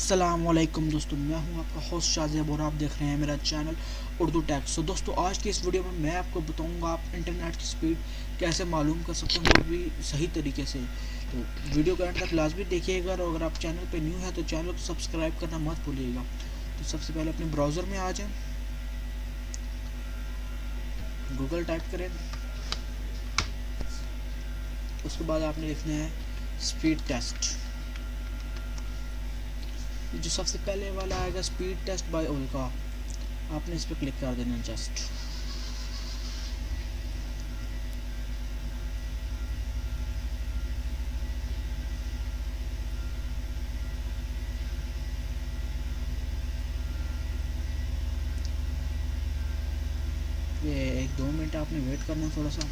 अस्सलामुअलैकुम दोस्तों, मैं हूं आपका होस्ट शाज़ेब और आप देख रहे हैं मेरा चैनल उर्दू टैग। सो दोस्तों, आज की इस वीडियो में मैं आपको बताऊंगा आप इंटरनेट की स्पीड कैसे मालूम कर सकते हैं, वो भी सही तरीके से। तो वीडियो को एंड तक लाजमी देखिएगा और अगर आप चैनल पे न्यू है तो चैनल को सब्सक्राइब करना मत भूलिएगा। तो सबसे पहले अपने ब्राउज़र में आ जाएँ, गूगल टाइप करें, उसके बाद आपने लिखना है स्पीड टेस्ट। जो सबसे पहले वाला आएगा स्पीड टेस्ट बाय ओल्का, आपने इस पर क्लिक कर देना जस्ट। ये 1-2 मिनट आपने वेट करना है थोड़ा सा,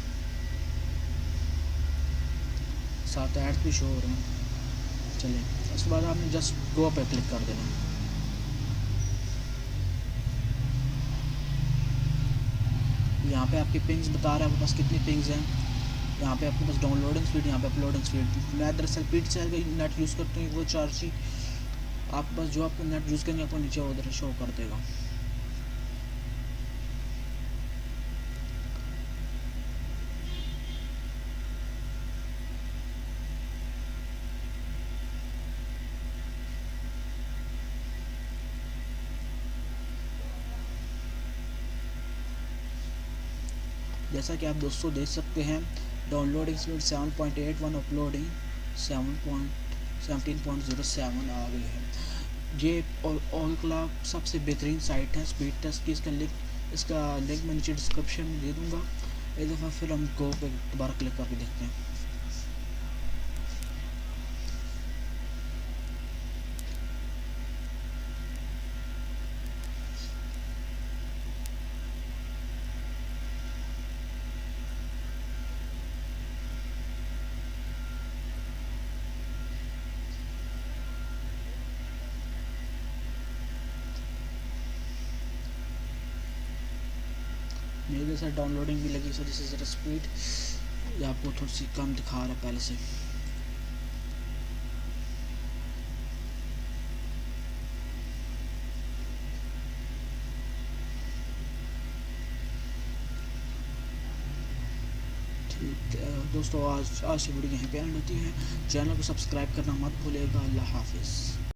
साथ ऐड भी शो हो रहे हैं। चलिए, उसके बाद आपने जस्ट गो पे क्लिक कर देना। यहाँ पे आपकी पिंग्स बता रहा है आपके पास कितनी पिंग्स हैं। यहाँ पे आपके पास डाउनलोडिंग स्पीड, यहाँ पे अपलोडिंग स्पीड। मैं दरअसल पीट सेल का नेट यूज़ करती हूँ, वो 4G। आपके पास जो आपको नेट यूज़ करेंगे आपको नीचे उधर शो कर देगा। जैसा कि आप दोस्तों देख सकते हैं, डाउनलोडिंग स्पीड 7.81, अपलोडिंग 17.07 आ गई है। ये ओल्का सबसे बेहतरीन साइट है स्पीड टेस्ट की। इसका लिंक मैं नीचे डिस्क्रिप्शन में दे दूँगा। एक दफ़ा फिर हम गो पे दोबारा क्लिक करके देखते हैं। मेरे साथ डाउनलोडिंग भी लगी, सर जिससे ज़रा स्पीड आपको थोड़ी सी कम दिखा रहा है पहले से। ठीक है दोस्तों, आज से वीडियो यहीं पे एंड होती है। चैनल को सब्सक्राइब करना मत भूलिएगा। अल्लाह हाफिज़।